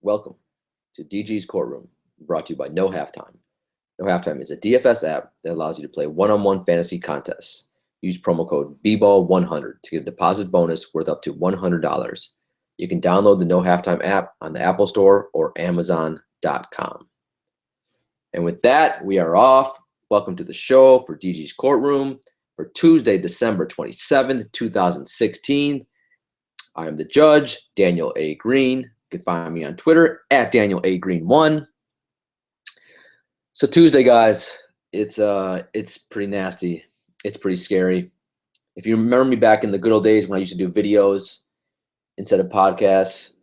Welcome to DG's Courtroom, brought to you by No Halftime. No Halftime is a DFS app that allows you to play one-on-one fantasy contests. Use promo code BBALL100 to get a deposit bonus worth up to $100. You can download the No Halftime app on the Apple Store or Amazon.com. And with that, we are off. Welcome to the show for DG's Courtroom for Tuesday, December 27th, 2016. I am the judge, Daniel A. Green. You can find me on Twitter at Daniel A. Green1. So Tuesday, guys, it's pretty nasty. It's pretty scary. If you remember me back in the good old days when I used to do videos instead of podcasts,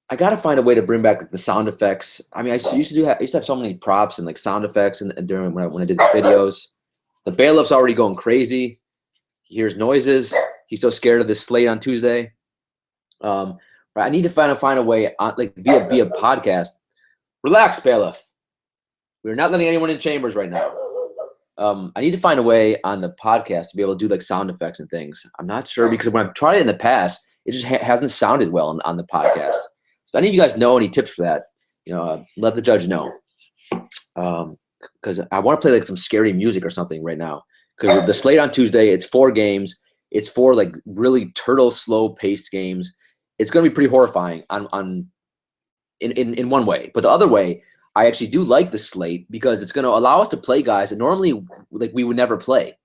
I got to find a way to bring back the sound effects. I mean, I used to have so many props and like sound effects and during when I did the videos. The bailiff's already going crazy. He hears noises. He's so scared of this slate on Tuesday. But I need to find a way on, like via podcast. Relax, bailiff. We're not letting anyone in chambers right now. I need to find a way on the podcast to be able to do like sound effects and things. I'm not sure because when I've tried it in the past, it just hasn't sounded well on the podcast. So if any of you guys know any tips for that, let the judge know. Because I want to play like some scary music or something right now. Because the slate on Tuesday, it's 4 games. It's 4 like really turtle slow paced games. It's going to be pretty horrifying in one way. But the other way, I actually do like the slate because it's going to allow us to play guys that normally like we would never play.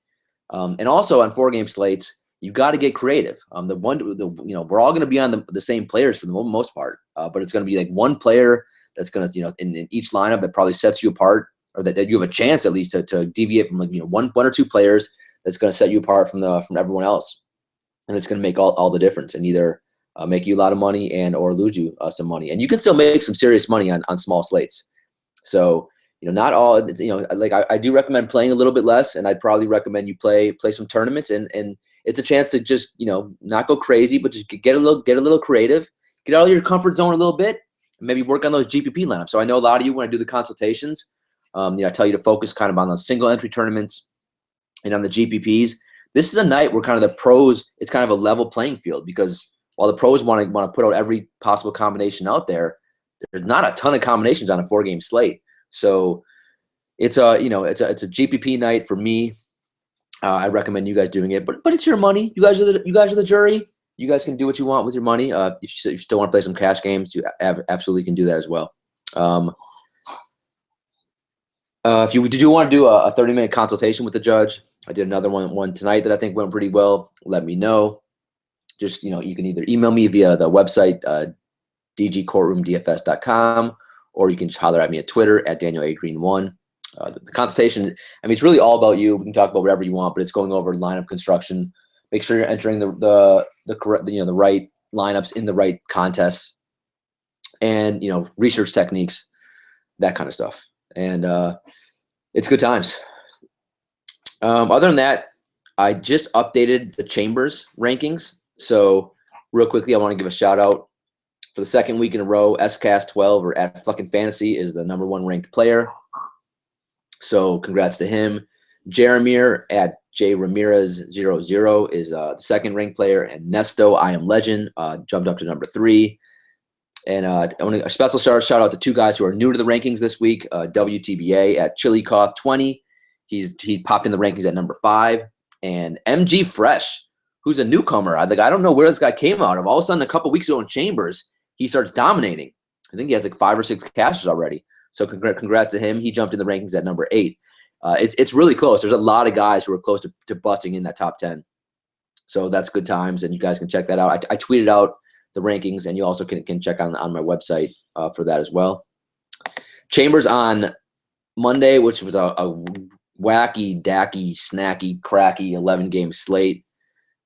And also on 4-game slates, you got to get creative. We're all going to be on the same players for the most part, but it's going to be like one player that's going to in each lineup that probably sets you apart, or that you have a chance at least to deviate from like one or two players that's going to set you apart from everyone else, and it's going to make all the difference and either make you a lot of money and or lose you some money, and you can still make some serious money on small slates. So, not all, it's, like I do recommend playing a little bit less, and I'd probably recommend you play some tournaments, and it's a chance to just, not go crazy, but just get a little creative, get out of your comfort zone a little bit, and maybe work on those GPP lineups. So I know a lot of you, when I do the consultations, I tell you to focus kind of on those single entry tournaments and on the GPPs. This is a night where kind of the pros, it's kind of a level playing field, because while the pros want to put out every possible combination out there, there's not a ton of combinations on a 4-game slate. So it's a GPP night for me. I recommend you guys doing it, but it's your money. You guys are the jury. You guys can do what you want with your money. If you still want to play some cash games, you absolutely can do that as well. If you do want to do a 30-minute consultation with the judge, I did another one tonight that I think went pretty well. Let me know. Just, you can either email me via the website, dgcourtroomdfs.com, or you can just holler at me at Twitter at Daniel A. Green1. The consultation, it's really all about you. We can talk about whatever you want, but it's going over lineup construction. Make sure you're entering the correct, the right lineups in the right contests, and research techniques, that kind of stuff. And it's good times. Other than that, I just updated the Chambers rankings. So real quickly, I want to give a shout out. For the second week in a row, SCast12 or at fucking Fantasy is the #1 ranked player. So congrats to him. Jeremier at J Ramirez00 is the second ranked player, and Nesto I Am Legend jumped up to #3. And I want a special shout out to 2 guys who are new to the rankings this week. WTBA at ChiliCoth20. He popped in the rankings at #5, and MG Fresh, who's a newcomer. I don't know where this guy came out of. All of a sudden, a couple weeks ago in Chambers, he starts dominating. I think he has like 5 or 6 cashes already. So congrats to him. He jumped in the rankings at #8. It's really close. There's a lot of guys who are close to busting in that top 10. So that's good times, and you guys can check that out. I tweeted out the rankings, and you also can check on my website for that as well. Chambers on Monday, which was a wacky, dacky, snacky, cracky 11-game slate,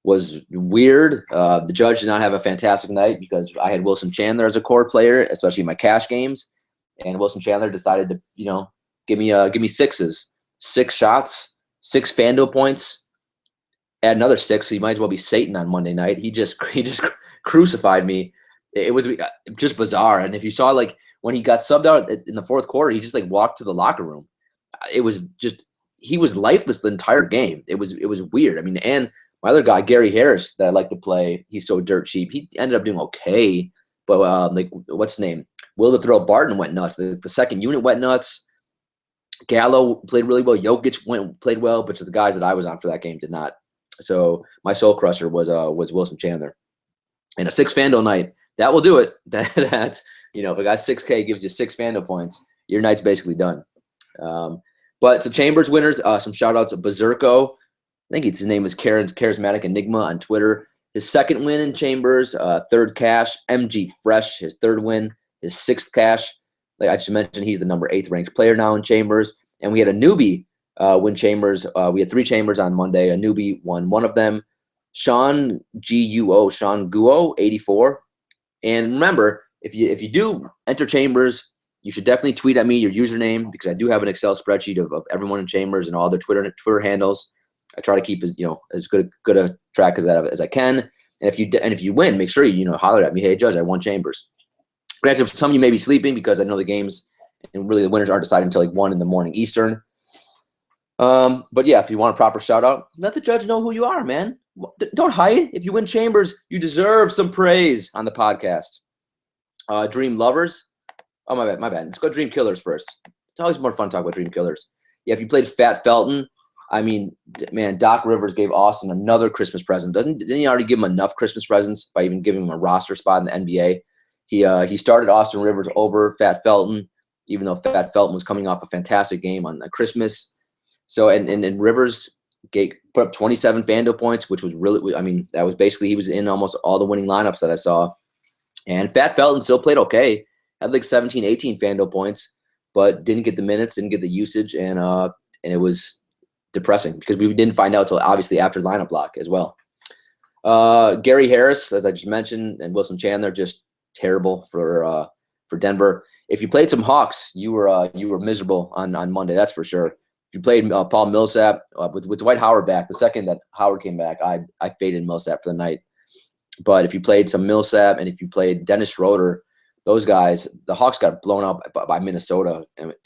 was weird. The judge did not have a fantastic night because I had Wilson Chandler as a core player, especially in my cash games, and Wilson Chandler decided to, give me 6s, 6 shots, 6 FanDuel points, add another 6. So he might as well be Satan on Monday night. He just crucified me. It was just bizarre. And if you saw like when he got subbed out in the 4th quarter, he just like walked to the locker room. It was just, he was lifeless the entire game. It was weird. And my other guy, Gary Harris, that I like to play, he's so dirt cheap. He ended up doing okay, but what's his name? Will the Thrill Barton went nuts. The second unit went nuts. Gallo played really well. Jokic played well, but the guys that I was on for that game did not. So my soul crusher was Wilson Chandler. And a 6 FanDuel night, that will do it. That's, if a guy 6K gives you 6 FanDuel points, your night's basically done. But some Chambers winners, some shout outs of Berserko. I think his name is Charismatic Enigma on Twitter. His second win in Chambers, third cash. MG Fresh, his third win, his 6th cash. Like I just mentioned, he's the number 8th ranked player now in Chambers. And we had a newbie win Chambers. We had 3 Chambers on Monday. A newbie won one of them. Sean Guo, 84. And remember, if you do enter Chambers, you should definitely tweet at me your username, because I do have an Excel spreadsheet of everyone in Chambers and all their Twitter handles. I try to keep as good a track as I can. And if you win, make sure you holler at me. Hey, Judge, I won Chambers. Granted, some of you may be sleeping because I know the games and really the winners aren't decided until like 1 in the morning Eastern. But yeah, if you want a proper shout out, let the judge know who you are, man. Don't hide. If you win Chambers, you deserve some praise on the podcast. Dream Lovers. Oh, my bad. Let's go Dream Killers first. It's always more fun to talk about Dream Killers. Yeah, if you played Fat Felton, I mean, man, Doc Rivers gave Austin another Christmas present. Didn't he already give him enough Christmas presents by even giving him a roster spot in the NBA? He started Austin Rivers over Fat Felton, even though Fat Felton was coming off a fantastic game on Christmas. So and Rivers put up 27 FanDuel points, which was really, I mean, that was basically, he was in almost all the winning lineups that I saw. And Fat Felton still played okay. Had like 17, 18 FanDuel points, but didn't get the minutes, didn't get the usage, and it was depressing because we didn't find out until obviously after lineup block as well. Gary Harris, as I just mentioned, and Wilson Chandler, just terrible for Denver. If you played some Hawks, you were miserable on Monday, that's for sure. If you played Paul Millsap with Dwight Howard back, the second that Howard came back, I faded Millsap for the night. But if you played some Millsap and if you played Dennis Schroeder, those guys, the Hawks got blown up by Minnesota,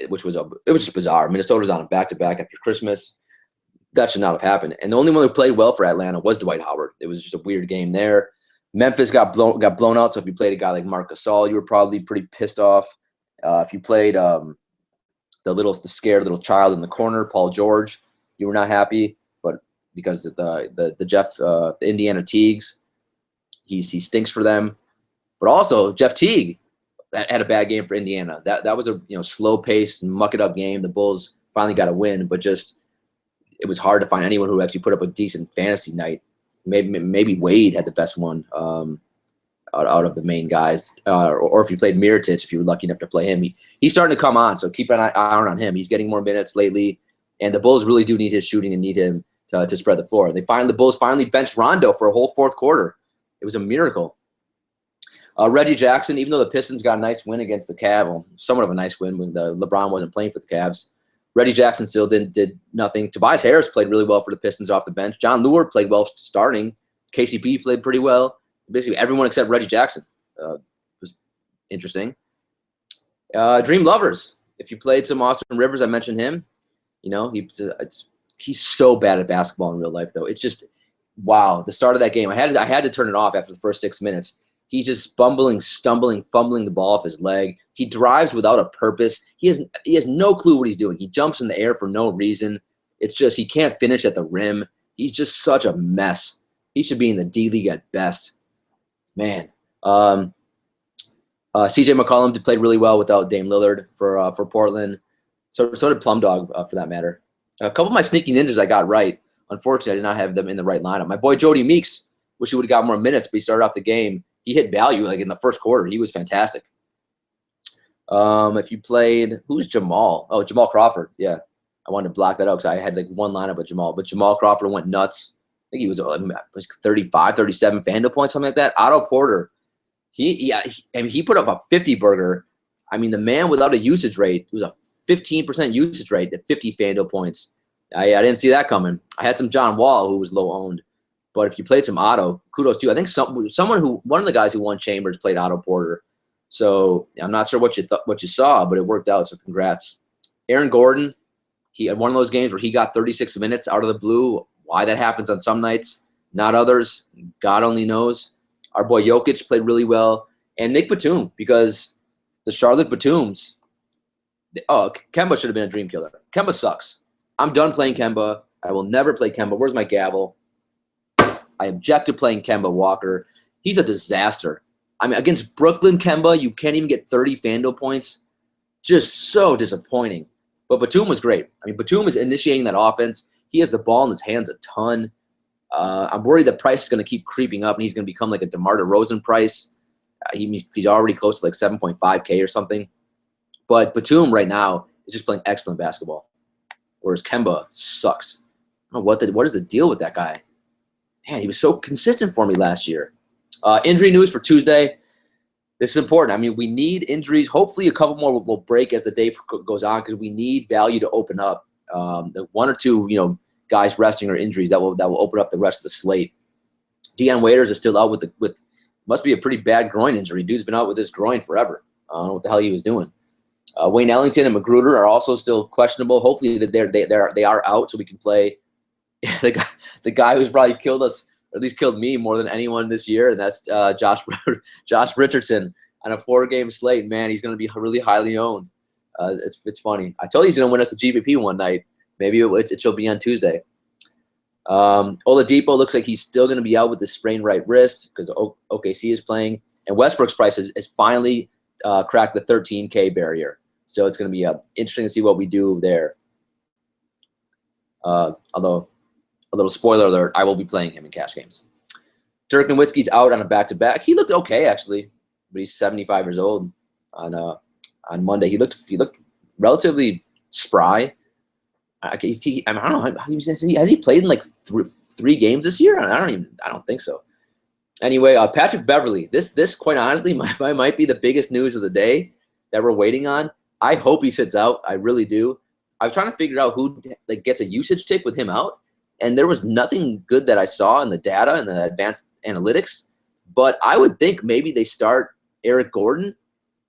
which was just bizarre. Minnesota's on a back-to-back after Christmas. That should not have happened. And the only one who played well for Atlanta was Dwight Howard. It was just a weird game there. Memphis got blown out. So if you played a guy like Marc Gasol, you were probably pretty pissed off. If you played the scared little child in the corner, Paul George, you were not happy. But because the Indiana Teagues, he stinks for them. But also Jeff Teague had a bad game for Indiana. That was a slow pace, muck it up game. The Bulls finally got a win, but just it was hard to find anyone who actually put up a decent fantasy night. Maybe Wade had the best one out of the main guys, or if you played Mirotic, if you were lucky enough to play him, he's starting to come on. So keep an eye on him. He's getting more minutes lately, and the Bulls really do need his shooting and need him to spread the floor. The Bulls finally benched Rondo for a whole fourth quarter. It was a miracle. Reggie Jackson, even though the Pistons got a nice win against the Cavs, well, somewhat of a nice win when LeBron wasn't playing for the Cavs, Reggie Jackson still did nothing. Tobias Harris played really well for the Pistons off the bench. John Lure played well starting. KCP played pretty well. Basically, everyone except Reggie Jackson was interesting. Dream Lovers. If you played some Austin Rivers, I mentioned him. He's so bad at basketball in real life, though. It's just, wow. The start of that game, I had to turn it off after the first 6 minutes. He's just bumbling, stumbling, fumbling the ball off his leg. He drives without a purpose. He has no clue what he's doing. He jumps in the air for no reason. It's just he can't finish at the rim. He's just such a mess. He should be in the D League at best. Man. CJ McCollum played really well without Dame Lillard for Portland. So did Plum Dog for that matter. A couple of my sneaky ninjas I got right. Unfortunately, I did not have them in the right lineup. My boy Jody Meeks, wish he would have got more minutes, but he started off the game. He hit value like in the first quarter. He was fantastic. If you played, who's Jamal? Oh, Jamal Crawford. Yeah, I wanted to block that out because I had like one lineup with Jamal. But Jamal Crawford went nuts. I think he was 35, 37 FanDuel points, something like that. Otto Porter, he put up a 50 burger. I mean, the man without a usage rate, it was a 15% usage rate at 50 FanDuel points. I didn't see that coming. I had some John Wall who was low owned. But if you played some Otto, kudos to you. I think one of the guys who won Chambers played Otto Porter. So I'm not sure what you saw, but it worked out. So congrats. Aaron Gordon, he had one of those games where he got 36 minutes out of the blue. Why that happens on some nights, not others, God only knows. Our boy Jokic played really well. And Nick Batum, because the Charlotte Batums. Oh, Kemba should have been a dream killer. Kemba sucks. I'm done playing Kemba. I will never play Kemba. Where's my gavel? I object to playing Kemba Walker. He's a disaster. I mean, against Brooklyn Kemba, you can't even get 30 FanDuel points. Just so disappointing. But Batum was great. I mean, Batum is initiating that offense. He has the ball in his hands a ton. I'm worried the price is going to keep creeping up, and he's going to become like a DeMar DeRozan price. He's already close to like 7.5K or something. But Batum right now is just playing excellent basketball, whereas Kemba sucks. I don't know what is the deal with that guy. Man, he was so consistent for me last year. Injury news for Tuesday. This is important. I mean, we need injuries. Hopefully a couple more will break as the day goes on because we need value to open up. The one or two, guys resting or injuries that will open up the rest of the slate. Deion Waiters is still out with must be a pretty bad groin injury. Dude's been out with his groin forever. I don't know what the hell he was doing. Wayne Ellington and Magruder are also still questionable. Hopefully that they are out so we can play the guy who's probably killed us, or at least killed me more than anyone this year, and that's Josh Richardson on a 4-game slate. Man, he's going to be really highly owned. It's funny. I told you he's going to win us the GPP one night. Maybe it'll be on Tuesday. Oladipo looks like he's still going to be out with the sprained right wrist because OKC is playing, and Westbrook's price is finally cracked the 13K barrier. So it's going to be interesting to see what we do there. Although, a little spoiler alert, I will be playing him in cash games. Dirk Nowitzki's out on a back-to-back. He looked okay, actually, but he's 75 years old on Monday. He looked relatively spry. I don't know. Has he played in like three games this year? I don't think so. Anyway, Patrick Beverley. This quite honestly might be the biggest news of the day that we're waiting on. I hope he sits out. I really do. I was trying to figure out who gets a usage tick with him out, and there was nothing good that I saw in the data and the advanced analytics. But I would think maybe they start Eric Gordon.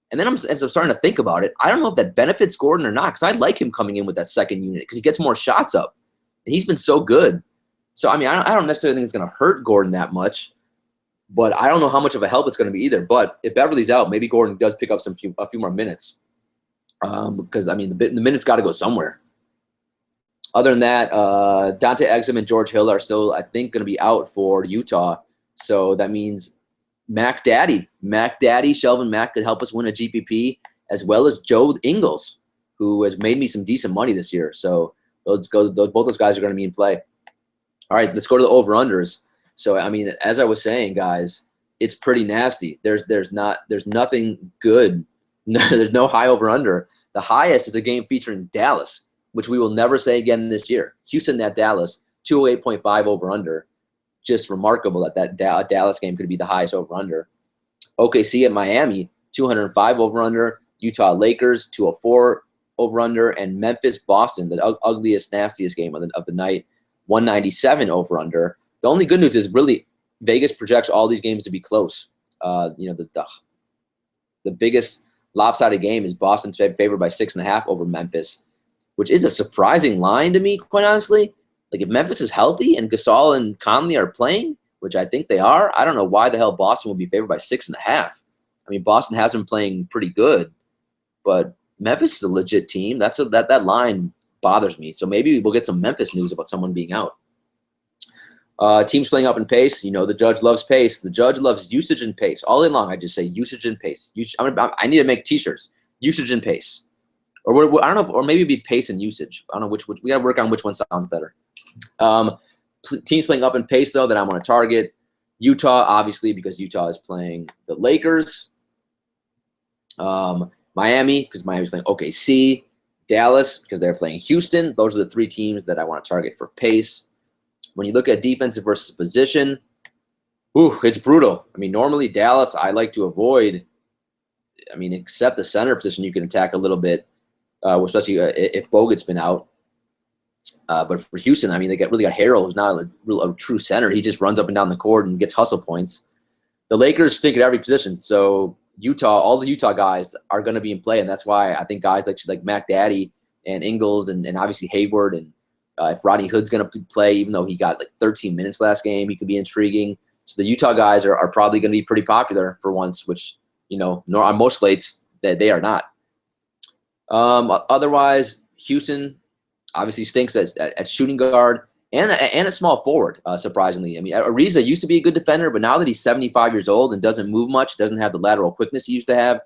And then as I'm starting to think about it, I don't know if that benefits Gordon or not, because I like him coming in with that second unit because he gets more shots up, and he's been so good. So, I mean, I don't necessarily think it's going to hurt Gordon that much, but I don't know how much of a help it's going to be either. But if Beverly's out, maybe Gordon does pick up a few more minutes because, I mean, the minutes got to go somewhere. Other than that, Dante Exum and George Hill are still, I think, going to be out for Utah. So that means Mac Daddy, Shelvin Mack could help us win a GPP, as well as Joe Ingles, who has made me some decent money this year. So both those guys are going to be in play. All right, let's go to the over-unders. So, I mean, as I was saying, guys, it's pretty nasty. There's nothing good. There's no high over-under. The highest is a game featuring Dallas, which we will never say again this year. Houston at Dallas, 208.5 over-under. Just remarkable that Dallas game could be the highest over-under. OKC at Miami, 205 over-under. Utah Lakers, 204 over-under. And Memphis Boston, the ugliest, nastiest game of the night, 197 over-under. The only good news is really Vegas projects all these games to be close. The biggest lopsided game is Boston's favored by 6.5 over Memphis, which is a surprising line to me, quite honestly. Like, if Memphis is healthy and Gasol and Conley are playing, which I think they are, I don't know why the hell Boston would be favored by 6.5. I mean, Boston has been playing pretty good, but Memphis is a legit team. That line bothers me. So maybe we'll get some Memphis news about someone being out. Teams playing up in pace. The judge loves pace. The judge loves usage and pace. All day long, I just say usage and pace. I need to make T-shirts. Usage and pace. Or I don't know, or maybe it'd be pace and usage. I don't know which we got to work on which one sounds better. Teams playing up in pace, though, that I want to target. Utah, obviously, because Utah is playing the Lakers. Miami, because Miami's playing OKC. Dallas, because they're playing Houston. Those are the three teams that I want to target for pace. When you look at defensive versus position, it's brutal. I mean, normally Dallas, I like to avoid. I mean, except the center position, you can attack a little bit, especially if Bogut's been out. But for Houston, I mean, they really got Harrell, who's not a true center. He just runs up and down the court and gets hustle points. The Lakers stink at every position. So Utah, all the Utah guys are going to be in play, and that's why I think guys like Mac Daddy and Ingles and obviously Hayward and if Rodney Hood's going to play, even though he got like 13 minutes last game, he could be intriguing. So the Utah guys are probably going to be pretty popular for once, which, on most slates, they are not. Otherwise, Houston obviously stinks at shooting guard and a small forward, surprisingly. I mean, Ariza used to be a good defender, but now that he's 75 years old and doesn't move much, doesn't have the lateral quickness he used to have,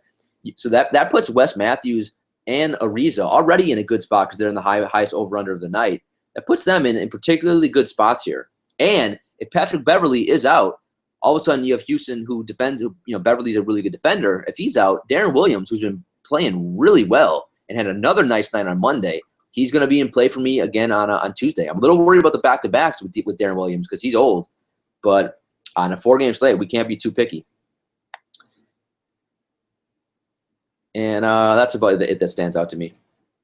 so that puts Wes Matthews and Ariza already in a good spot because they're in the highest over-under of the night. That puts them in particularly good spots here. And if Patrick Beverley is out, all of a sudden you have Houston who defends. Beverly's a really good defender. If he's out, Darren Williams, who's been playing really well and had another nice night on Monday, he's going to be in play for me again on Tuesday. I'm a little worried about the back-to-backs with Darren Williams because he's old. But on a 4-game slate, we can't be too picky. And that's about it that stands out to me.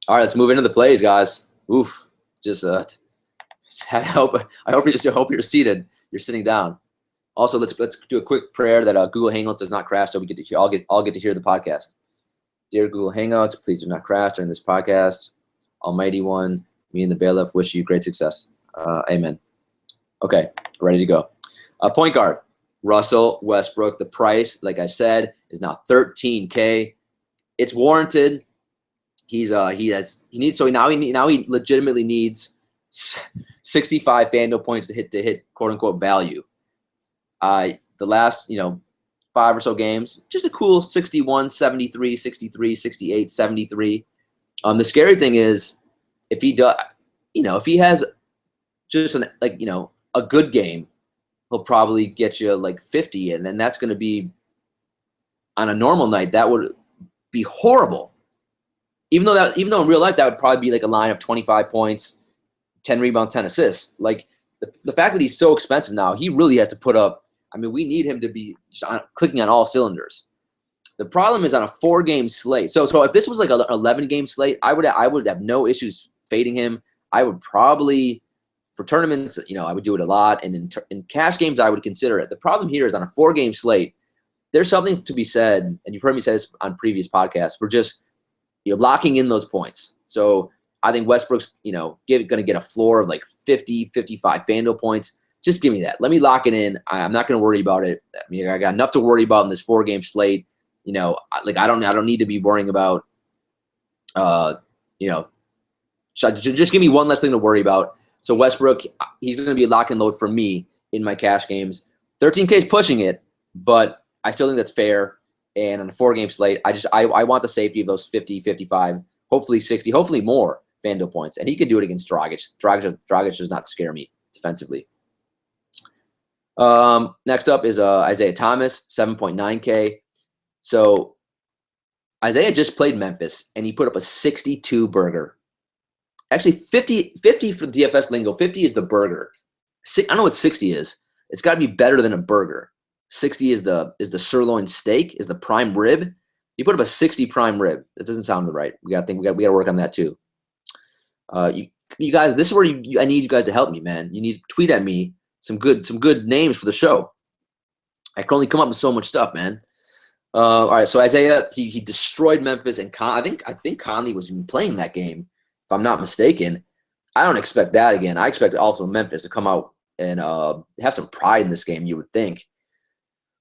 All right, let's move into the plays, guys. Oof. Just I hope you're seated. You're sitting down. Also, let's do a quick prayer that Google Hangouts does not crash, so we get to hear. I'll get to hear the podcast. Dear Google Hangouts, please do not crash during this podcast. Almighty One, me and the bailiff wish you great success. Amen. Okay, ready to go. Point guard, Russell Westbrook. The price, like I said, is now $13K. It's warranted. He legitimately needs 65 FanDuel points to hit quote unquote value. The last 5 or so games, just a cool 61, 73, 63, 68, 73. The scary thing is if he does, if he has just a good game, he'll probably get you like 50, and then that's going to be on a normal night. That would be horrible. Even though in real life that would probably be like a line of 25 points, 10 rebounds, 10 assists. Like the fact that he's so expensive now, he really has to put up. I mean, we need him to be just clicking on all cylinders. The problem is on a 4-game slate. So if this was like an 11-game slate, I would have no issues fading him. I would probably, for tournaments, I would do it a lot, and in cash games, I would consider it. The problem here is on a 4-game slate, there's something to be said, and you've heard me say this on previous podcasts, for just locking in those points. So I think Westbrook's going to get a floor of like 50, 55 FanDuel points. Just give me that. Let me lock it in. I'm not going to worry about it. I mean, I got enough to worry about in this 4-game slate. I don't need to be worrying about. Just give me one less thing to worry about. So Westbrook, he's going to be a lock and load for me in my cash games. 13K is pushing it, but I still think that's fair. And on a 4-game slate, I want the safety of those 50, 55, hopefully 60, hopefully more FanDuel points. And he could do it against Dragic. Dragic does not scare me defensively. Next up is Isaiah Thomas, 7.9K. So Isaiah just played Memphis, and he put up a 62 burger. Actually, 50 for DFS lingo. 50 is the burger. I don't know what 60 is. It's got to be better than a burger. 60 is the sirloin steak, is the prime rib. You put up a 60 prime rib. That doesn't sound right. We got to work on that too. You guys, this is where I need you guys to help me, man. You need to tweet at me some good names for the show. I can only come up with so much stuff, man. All right, so Isaiah, he destroyed Memphis, and I think Conley was even playing that game, if I'm not mistaken. I don't expect that again. I expect also Memphis to come out and have some pride in this game, you would think.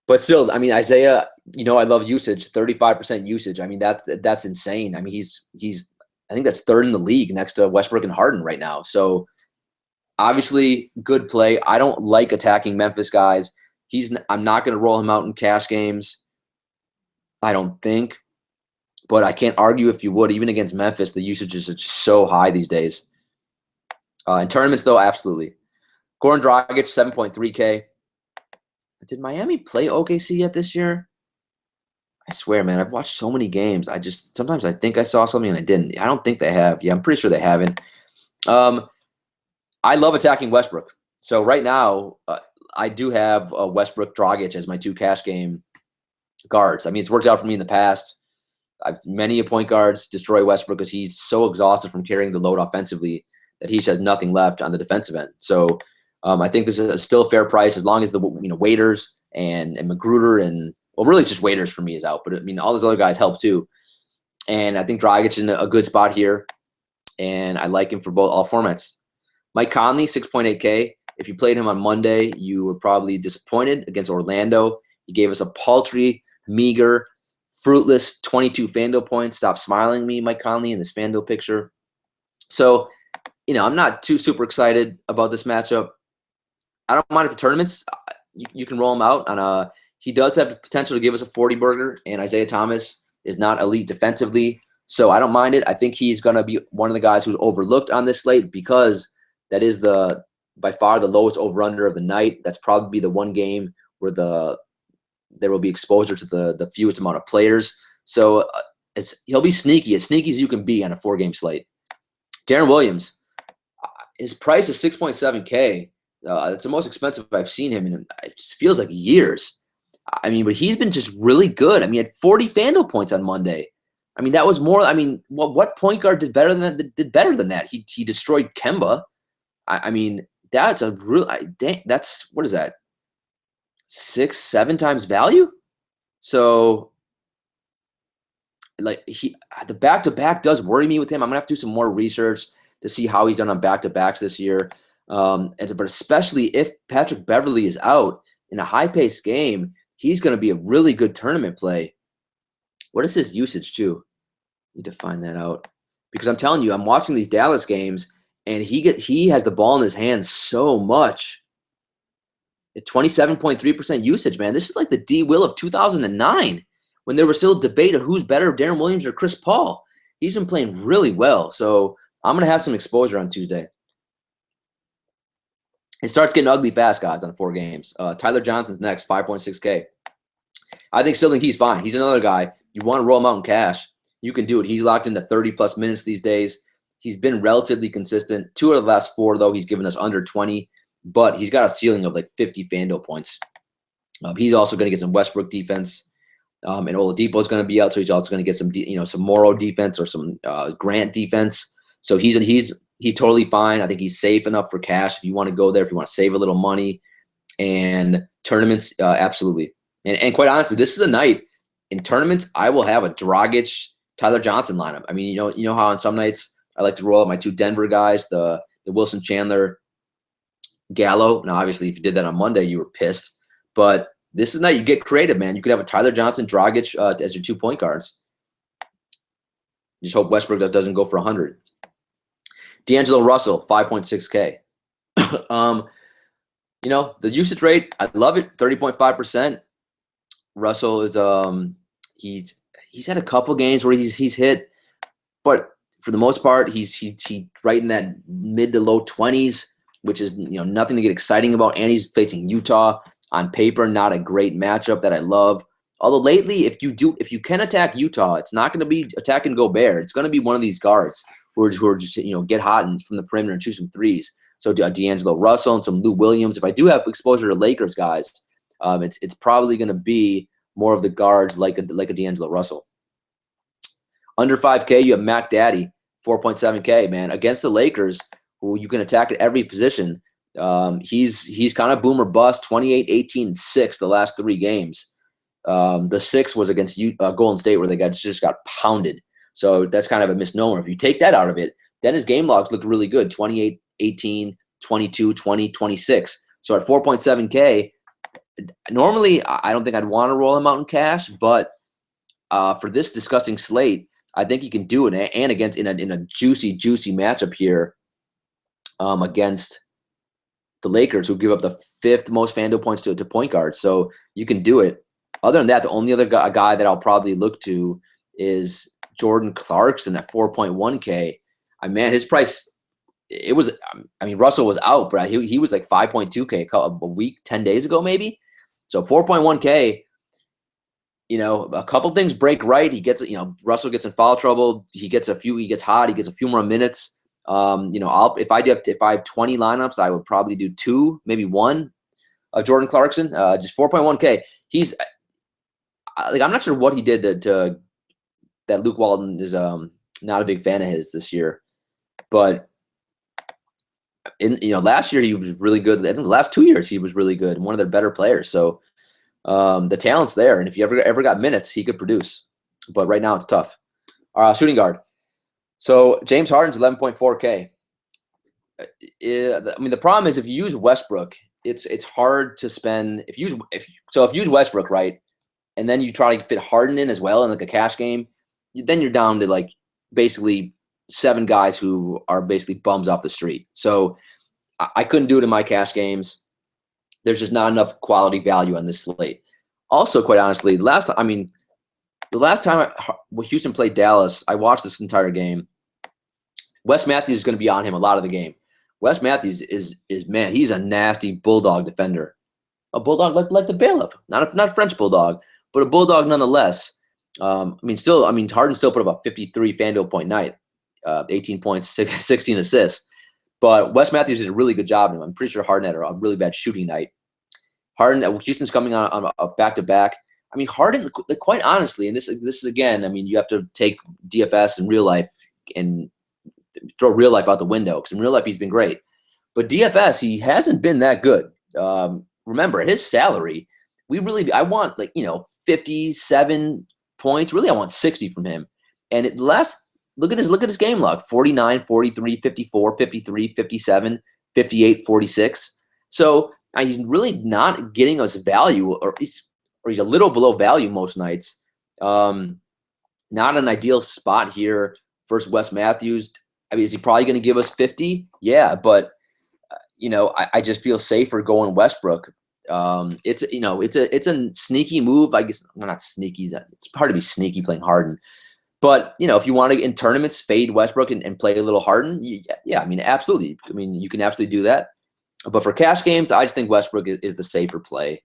But still, I mean, Isaiah, I love usage, 35% usage. I mean, that's insane. I mean, I think that's 3rd in the league next to Westbrook and Harden right now. So obviously, good play. I don't like attacking Memphis guys. I'm not going to roll him out in cash games. I don't think. But I can't argue if you would. Even against Memphis, the usage is just so high these days. In tournaments, though, absolutely. Goran Dragic, 7.3K. Did Miami play OKC yet this year? I swear, man, I've watched so many games. Sometimes I think I saw something and I didn't. I don't think they have. Yeah, I'm pretty sure they haven't. I love attacking Westbrook. So right now, I do have Westbrook, Dragic as my 2 cash game guards. I mean, it's worked out for me in the past. I've many point guards destroy Westbrook because he's so exhausted from carrying the load offensively that he just has nothing left on the defensive end. So I think this is still a fair price as long as the Waiters and Magruder and really it's just Waiters for me is out. But I mean, all those other guys help too. And I think Dragic is in a good spot here, and I like him for all formats. Mike Conley, 6.8K. If you played him on Monday, you were probably disappointed against Orlando. He gave us a paltry, meager fruitless 22 FanDuel points. Stop smiling at me, Mike Conley, in this FanDuel picture. So, I'm not too super excited about this matchup. I don't mind if for tournaments, you can roll him out on he does have the potential to give us a 40 burger, and Isaiah Thomas is not elite defensively, so I don't mind it. I think he's going to be one of the guys who's overlooked on this slate because that is by far the lowest over-under of the night. That's probably the one game where there will be exposure to the fewest amount of players. So he'll be sneaky as you can be on a 4-game slate. Darren Williams, his price is 6.7K. It's the most expensive I've seen him in, it just feels like years. I mean, but he's been just really good. I mean, he had 40 FanDuel points on Monday. I mean, that was more. I mean, what point guard did better than that? He destroyed Kemba. I mean, that's a real. That's what is that? 6-7 times value. So, like the back-to-back does worry me with him. I'm gonna have to do some more research to see how he's done on back-to-backs this year. But especially if Patrick Beverley is out in a high-paced game, he's going to be a really good tournament play. What is his usage too? Need to find that out because I'm telling you, I'm watching these Dallas games and he has the ball in his hands so much. At 27.3% usage, man. This is like the D Will of 2009 when there was still a debate of who's better, Darren Williams or Chris Paul. He's been playing really well, so I'm going to have some exposure on Tuesday. It starts getting ugly fast, guys, on 4 games. Tyler Johnson's next, 5.6K. I still think he's fine. He's another guy. You want to roll him out in cash, you can do it. He's locked into 30-plus minutes these days. He's been relatively consistent. 2 of the last 4, though, he's given us under 20, but he's got a ceiling of like 50 FanDuel points. He's also going to get some Westbrook defense, and Oladipo is going to be out, so he's also going to get some Morrow defense or some Grant defense. So he's totally fine. I think he's safe enough for cash if you want to go there, if you want to save a little money. And tournaments, absolutely. And quite honestly, this is a night in tournaments I will have a Dragic, Tyler Johnson lineup. I mean, you know how on some nights I like to roll out my 2 Denver guys, the Wilson Chandler, Gallo. Now, obviously, if you did that on Monday, you were pissed. But this is a night you get creative, man. You could have a Tyler Johnson, Dragic as your 2 point guards. Just hope Westbrook doesn't go for 100. D'Angelo Russell, 5.6K. The usage rate, I love it, 30.5%. Russell is he's had a couple games where he's hit, but for the most part, he's right in that mid to low 20s, which is nothing to get exciting about. And he's facing Utah. On paper, not a great matchup that I love. Although lately, if you can attack Utah, it's not going to be attacking Gobert. It's going to be one of these guards who are just get hot and from the perimeter and shoot some threes. So D'Angelo Russell and some Lou Williams. If I do have exposure to Lakers guys, it's probably going to be more of the guards like a D'Angelo Russell. Under 5K, you have Mac Daddy, 4.7K, man. Against the Lakers, who you can attack at every position, he's kind of boom or bust, 28, 18, 6 the last 3 games. The 6 was against Golden State where they just got pounded. So that's kind of a misnomer. If you take that out of it, then his game logs look really good, 28, 18, 22, 20, 26. So at 4.7K, normally I don't think I'd want to roll him out in cash, but for this disgusting slate, I think you can do it. And against in a juicy matchup here against the Lakers, who give up the 5th most FanDuel points to point guards. So you can do it. Other than that, the only other guy that I'll probably look to is Jordan Clarkson at 4.1K. His price, Russell was out, but he was like 5.2K a week, 10 days ago maybe. So 4.1K, a couple things break right. He gets, Russell gets in foul trouble. He gets hot. He gets a few more minutes. If I have 20 lineups, I would probably do 2, maybe 1 of Jordan Clarkson. Just 4.1K. He's I'm not sure what he did to that. Luke Walton is not a big fan of his this year, but last year he was really good. In the last 2 years he was really good, one of their better players. So the talent's there, and if you ever got minutes, he could produce. But right now it's tough. Shooting guard. So James Harden's 11.4K. The problem is if you use Westbrook, it's hard to spend. If you use Westbrook, right, and then you try to fit Harden in as well in like a cash game, then you're down to like basically 7 guys who are basically bums off the street. So I couldn't do it in my cash games. There's just not enough quality value on this slate. Also, quite honestly, the last time Houston played Dallas, I watched this entire game. Wes Matthews is going to be on him a lot of the game. Wes Matthews is man, he's a nasty bulldog defender. A bulldog like the bailiff, not a French bulldog, but a bulldog nonetheless. Harden still put up a 53 FanDuel point night, 18 points, 16 assists. But Wes Matthews did a really good job. I'm pretty sure Harden had a really bad shooting night. Houston's coming on a back-to-back. I mean, Harden, quite honestly, and this is again, I mean, you have to take DFS in real life and throw real life out the window, because in real life he's been great. But DFS, he hasn't been that good. Remember, his salary, I want 57 points. Really, I want 60 from him. And look at his game log: 49, 43, 54, 53, 57, 58, 46. So he's really not getting us value, or he's a little below value most nights. Not an ideal spot here versus Wes Matthews. I mean, is he probably going to give us 50? Yeah, but I just feel safer going Westbrook. It's a sneaky move. I guess not sneaky. It's hard to be sneaky playing Harden. But if you want to in tournaments fade Westbrook and play a little Harden, yeah, I mean, absolutely. I mean, you can absolutely do that. But for cash games, I just think Westbrook is the safer play.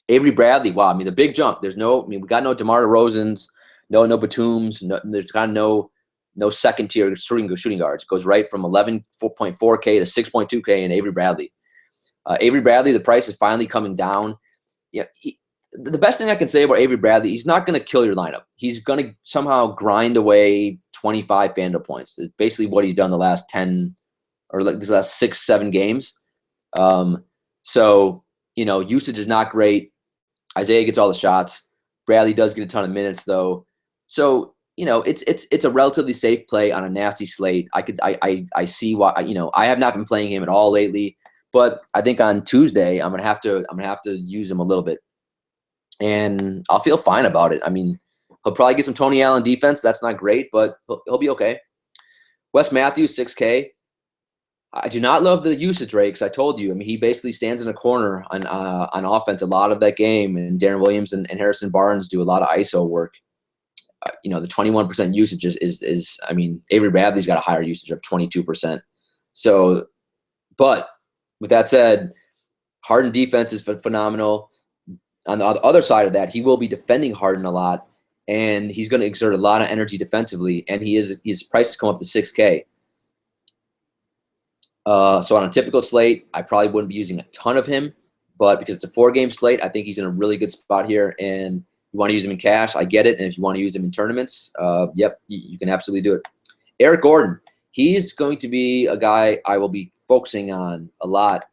Avery Bradley, wow, I mean, the big jump. We got no DeMar DeRozans, no Batums, there's kind of no second tier shooting guards. It goes right from 11.4K to 6.2K in Avery Bradley. Avery Bradley, the price is finally coming down. Yeah, the best thing I can say about Avery Bradley, he's not going to kill your lineup. He's going to somehow grind away 25 FanDuel points. It's basically what he's done the last 10 or like these last 6-7 games. So usage is not great. Isaiah gets all the shots. Bradley does get a ton of minutes though. So it's a relatively safe play on a nasty slate. I see why. I have not been playing him at all lately, but I think on Tuesday I'm gonna have to use him a little bit, and I'll feel fine about it. I mean, he'll probably get some Tony Allen defense. That's not great, but he'll be okay. Wes Matthews, 6K. I do not love the usage rate, because I told you. I mean, he basically stands in a corner on offense a lot of that game, and Darren Williams and Harrison Barnes do a lot of ISO work. The 21% usage is I mean, Avery Bradley's got a higher usage of 22%. So, but with that said, Harden defense is phenomenal. On the other side of that, he will be defending Harden a lot, and he's going to exert a lot of energy defensively, and his price has come up to 6K. So on a typical slate, I probably wouldn't be using a ton of him, but because it's a 4-game slate, I think he's in a really good spot here. And you want to use him in cash, I get it. And if you want to use him in tournaments, yep, you can absolutely do it. Eric Gordon, he's going to be a guy I will be focusing on a lot.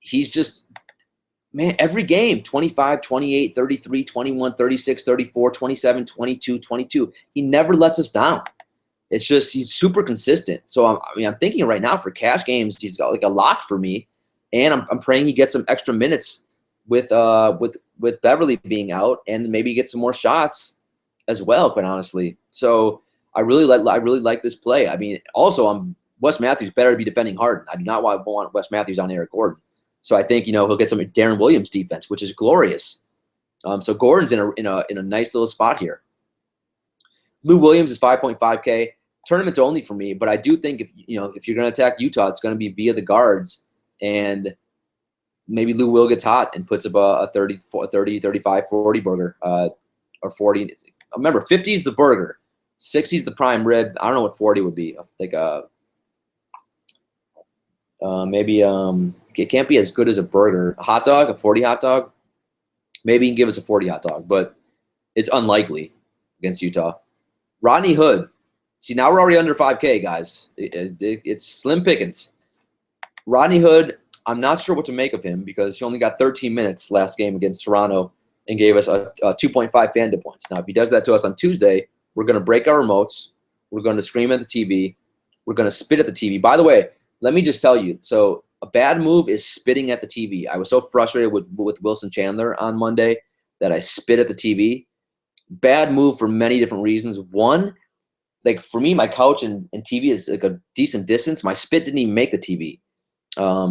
He's just, man, every game, 25, 28, 33, 21, 36, 34, 27, 22, 22. He never lets us down. It's just he's super consistent. So I'm thinking right now for cash games, he's got like a lock for me, and I'm praying he gets some extra minutes with Beverly being out, and maybe get some more shots as well. Quite honestly, so I really like this play. I mean, also Wes Matthews better be defending Harden. I do not want Wes Matthews on Eric Gordon. So I think he'll get some Darren Williams defense, which is glorious. So Gordon's in a nice little spot here. Lou Williams is 5.5K. Tournaments only for me, but I do think if you're going to attack Utah, it's going to be via the guards, and maybe Lou Will gets hot and puts up a 30, 35, 40 burger, or 40. Remember, 50 is the burger, 60 is the prime rib. I don't know what 40 would be. Like maybe it can't be as good as a burger. A hot dog, a 40 hot dog. Maybe he can give us a 40 hot dog, but it's unlikely against Utah. Rodney Hood. See, now we're already under 5K, guys. It's slim pickings. Rodney Hood, I'm not sure what to make of him, because he only got 13 minutes last game against Toronto and gave us a 2.5 FanDuel points. Now, if he does that to us on Tuesday, we're going to break our remotes. We're going to scream at the TV. We're going to spit at the TV. By the way, let me just tell you, so a bad move is spitting at the TV. I was so frustrated with Wilson Chandler on Monday. that I spit at the TV. Bad move for many different reasons. One, like for me, my couch and TV is like a decent distance. My spit didn't even make the TV.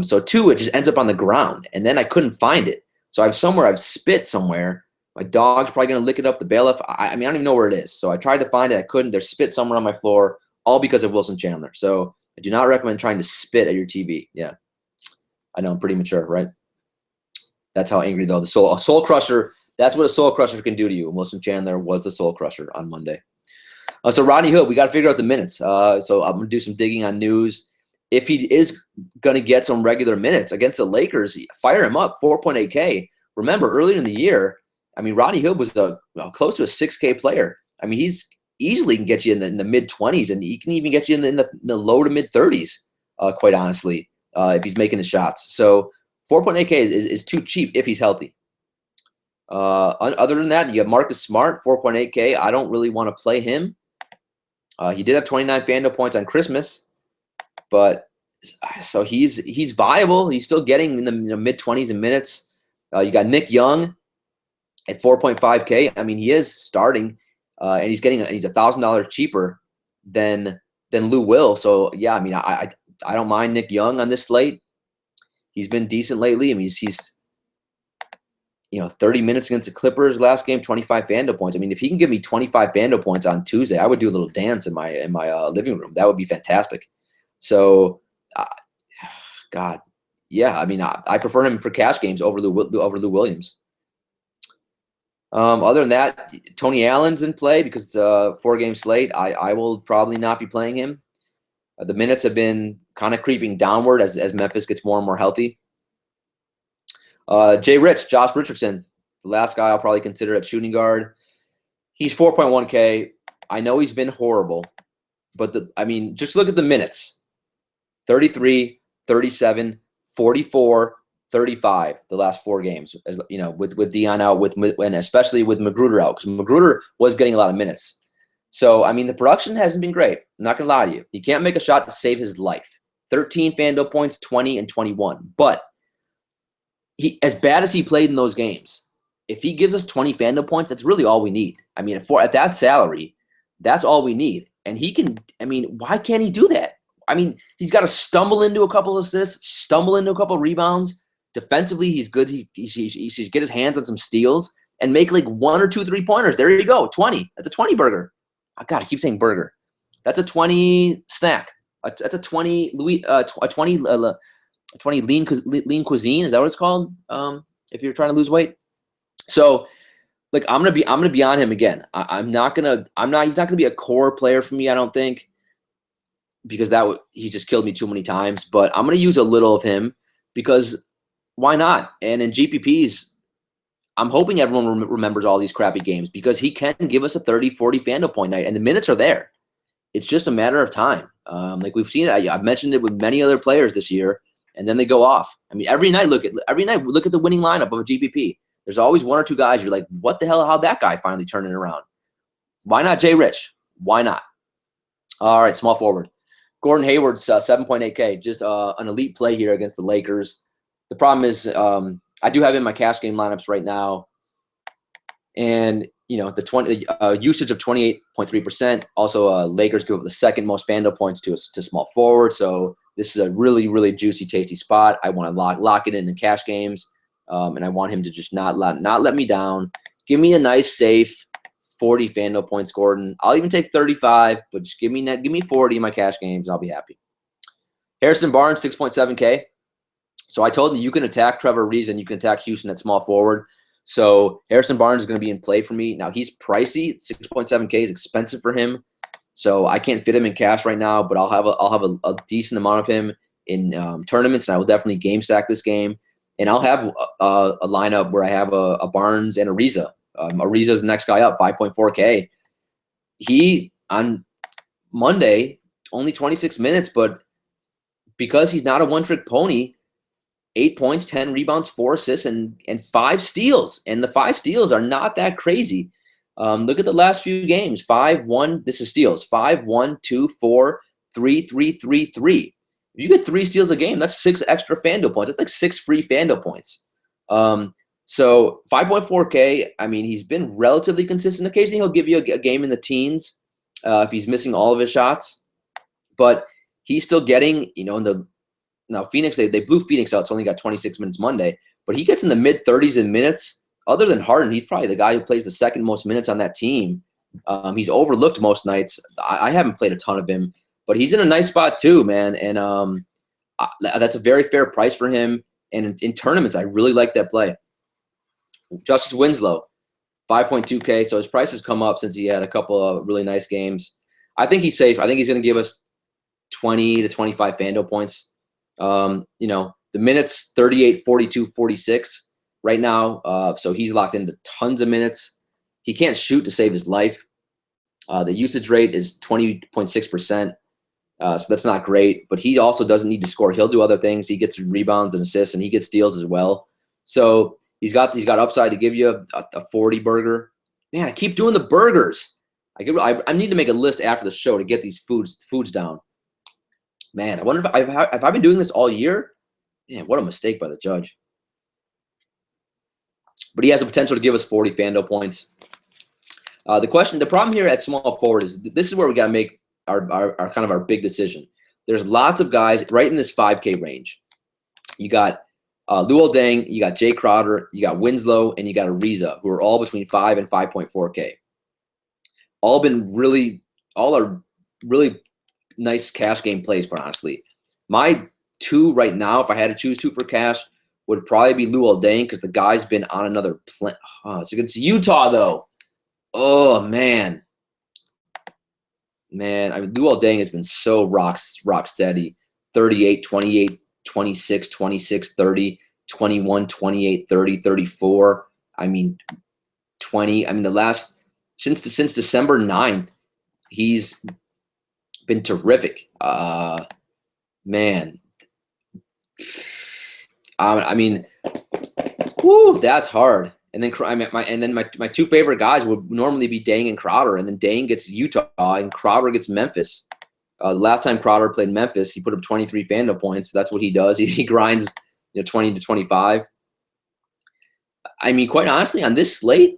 So two, it just ends up on the ground, and then I couldn't find it. So I've spit somewhere. My dog's probably gonna lick it up. The bailiff. I mean, I don't even know where it is. So I tried to find it. I couldn't. There's spit somewhere on my floor, all because of Wilson Chandler. So I do not recommend trying to spit at your TV. Yeah, I know I'm pretty mature, right? That's how angry though. A soul crusher. That's what a soul crusher can do to you. And Wilson Chandler was the soul crusher on Monday. So Rodney Hood, we got to figure out the minutes. So I'm gonna do some digging on news. If he is gonna get some regular minutes against the Lakers, fire him up. 4.8K. Remember earlier in the year, I mean, Rodney Hood was close to a 6K player. I mean, he's easily can get you in the mid 20s, and he can even get you in the low to mid 30s. Quite honestly, if he's making the shots. So 4.8K is too cheap if he's healthy. Other than that, you have Marcus Smart, 4.8K. I don't really want to play him. He did have 29 FanDuel points on Christmas, but so he's viable. He's still getting in the mid 20s in minutes. You got Nick Young at 4.5K. I mean, he is starting, and he's $1,000 cheaper than Lou Will. So yeah, I mean, I don't mind Nick Young on this slate. He's been decent lately. I mean, he's 30 minutes against the Clippers last game, 25 FanDuel points. I mean, if he can give me 25 FanDuel points on Tuesday, I would do a little dance in my living room. That would be fantastic. So, God, yeah. I mean, I prefer him for cash games over Lou Williams. Other than that, Tony Allen's in play because it's a 4-game slate. I will probably not be playing him. The minutes have been kind of creeping downward as Memphis gets more and more healthy. Josh Richardson, the last guy I'll probably consider at shooting guard. He's 4.1K. I know he's been horrible, but just look at the minutes. 33, 37, 44, 35 the last 4 games. As with Dion out, and especially with Magruder out, because Magruder was getting a lot of minutes. So I mean, the production hasn't been great. I'm not gonna lie to you. He can't make a shot to save his life. 13 FanDuel points, 20 and 21. But as bad as he played in those games, if he gives us 20 FanDuel points, that's really all we need. I mean, at that salary, that's all we need. And he can. I mean, why can't he do that? I mean, he's got to stumble into a couple assists, stumble into a couple rebounds. Defensively, he's good. He should get his hands on some steals and make like 1 or 2 3-pointers. There you go, 20. That's a 20 burger. Oh, God, I keep saying burger. That's a 20 snack. That's a 20 lean cuisine. Is that what it's called? If you're trying to lose weight. So, like, I'm gonna be on him again. He's not gonna be a core player for me, I don't think, because he just killed me too many times. But I'm gonna use a little of him because why not? And in GPPs, I'm hoping everyone remembers all these crappy games because he can give us a 30, 40 FanDuel point night, and the minutes are there. It's just a matter of time. Like we've seen it. I've mentioned it with many other players this year, and then they go off. I mean, every night look at the winning lineup of a GPP. There's always 1 or 2 guys you're like, what the hell? How'd that guy finally turn it around? Why not Jay Rich? Why not? All right, small forward. Gordon Hayward's 7.8K, just an elite play here against the Lakers. The problem is I do have him in my cash game lineups right now, and the usage of 28.3%. Also, Lakers give up the second most FanDuel points to small forward. So this is a really, really juicy, tasty spot. I want to lock it in cash games, and I want him to just not let me down. Give me a nice, safe 40 FanDuel points, Gordon. I'll even take 35, but just give me 40 in my cash games, and I'll be happy. Harrison Barnes, 6.7K. So I told you can attack Trevor Ariza and you can attack Houston at small forward. So Harrison Barnes is going to be in play for me. Now he's pricey. 6.7K is expensive for him. So I can't fit him in cash right now, but I'll have a decent amount of him in tournaments, and I will definitely game stack this game. And I'll have a lineup where I have a Barnes and Ariza. Ariza is the next guy up, 5.4K. He, on Monday, only 26 minutes, but because he's not a one-trick pony, 8 points, 10 rebounds, 4 assists, and 5 steals. And the 5 steals are not that crazy. Look at the last few games. 5-1, this is steals. 5-1, 2-4, 3-3, 3-3. If you get 3 steals a game, that's 6 extra FanDuel points. That's like 6 free FanDuel points. So 5.4K, I mean, he's been relatively consistent. Occasionally he'll give you a game in the teens if he's missing all of his shots. But he's still getting, now Phoenix, they blew Phoenix out, so only got 26 minutes Monday. But he gets in the mid-30s in minutes. Other than Harden, he's probably the guy who plays the second most minutes on that team. He's overlooked most nights. I haven't played a ton of him, but he's in a nice spot too, man. And that's a very fair price for him. And in tournaments, I really like that play. Justice Winslow, 5.2K. So his price has come up since he had a couple of really nice games. I think he's safe. I think he's going to give us 20 to 25 FanDuel points. The minutes, 38, 42, 46 right now. So he's locked into tons of minutes. He can't shoot to save his life. The usage rate is 20.6%. So that's not great, but he also doesn't need to score. He'll do other things. He gets rebounds and assists, and he gets steals as well. So he's got upside to give you a 40 burger. Man, I keep doing the burgers. I need to make a list after the show to get these foods down. Man, I wonder if I've been doing this all year. Man, what a mistake by the judge. But he has the potential to give us 40 FanDuel points. The problem here at small forward is this is where we got to make our kind of our big decision. There's lots of guys right in this 5K range. You got Luol Deng, you got Jay Crowder, you got Winslow, and you got Ariza, who are all between 5 and 5.4K. All are really nice cash game plays, quite honestly. My two right now, if I had to choose two for cash, would probably be Luol Deng because the guy's been on another plan. Oh, it's against Utah, though. Oh, man. Man, I mean, Luol Deng has been so rock steady. 38, 28, 26, 26, 30, 21, 28, 30, 34. I mean, 20. I mean, since December 9th, he's been terrific. Man. I mean, whoo, that's hard. And then my two favorite guys would normally be Deng and Crowder, and then Deng gets Utah and Crowder gets Memphis. The last time Crowder played Memphis, he put up 23 FanDuel points. That's what he does. He grinds 20 to 25. I mean, quite honestly, on this slate,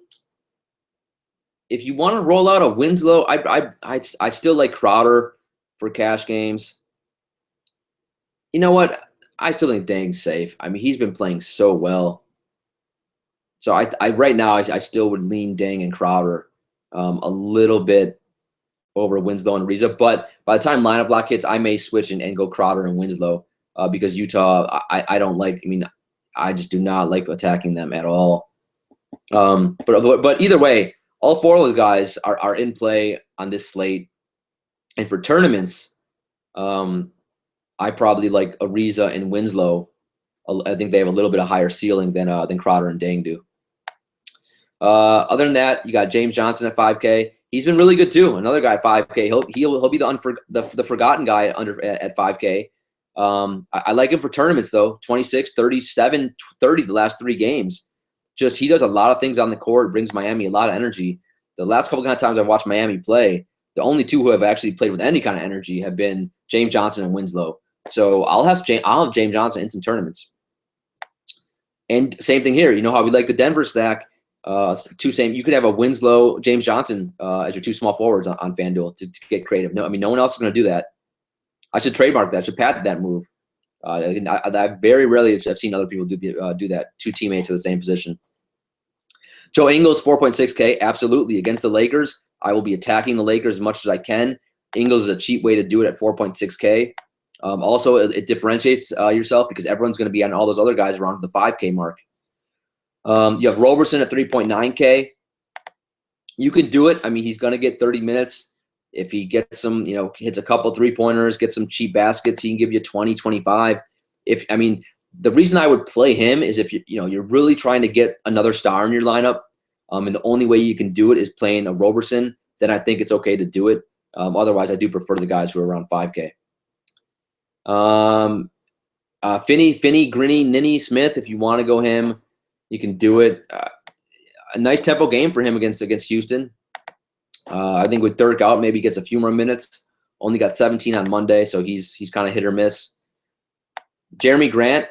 if you want to roll out a Winslow, I still like Crowder for cash games. You know what? I still think Deng's safe. I mean, he's been playing so well. So I right now I still would lean Deng and Crowder a little bit over Winslow and Ariza. But by the time lineup lock hits, I may switch and go Crowder and Winslow because Utah I don't like. I mean, I just do not like attacking them at all. But either way, all four of those guys are in play on this slate. And for tournaments, I probably like Ariza and Winslow. I think they have a little bit of higher ceiling than Crowder and Deng do. Other than that, you got James Johnson at 5K. He's been really good too. Another guy at 5K. He'll be the forgotten guy at 5K. I like him for tournaments though. 26, 37, 30 the last 3 games. Just he does a lot of things on the court. Brings Miami a lot of energy. The last couple of times I've watched Miami play, the only two who have actually played with any kind of energy have been James Johnson and Winslow. So I'll have James Johnson in some tournaments. And same thing here. You know how we like the Denver stack. You could have a Winslow, James Johnson as your two small forwards on FanDuel to get creative. No one else is going to do that. I should trademark that. I should patent that move. I very rarely have seen other people do that. Two teammates at the same position. Joe Ingles, 4.6K, absolutely. Against the Lakers, I will be attacking the Lakers as much as I can. Ingles is a cheap way to do it at 4.6K. Also, it differentiates yourself because everyone's going to be on all those other guys around the 5K mark. You have Roberson at 3.9K. You can do it. I mean, he's going to get 30 minutes. If he gets some, hits a couple 3-pointers, gets some cheap baskets, he can give you 20, 25. The reason I would play him is if you're really trying to get another star in your lineup, and the only way you can do it is playing a Roberson, then I think it's okay to do it. Otherwise, I do prefer the guys who are around 5K. Finney, Grinny, Ninny, Smith, if you want to go him, you can do it. A nice tempo game for him against Houston. I think with Dirk out, maybe he gets a few more minutes. Only got 17 on Monday, so he's kind of hit or miss. Jeremy Grant,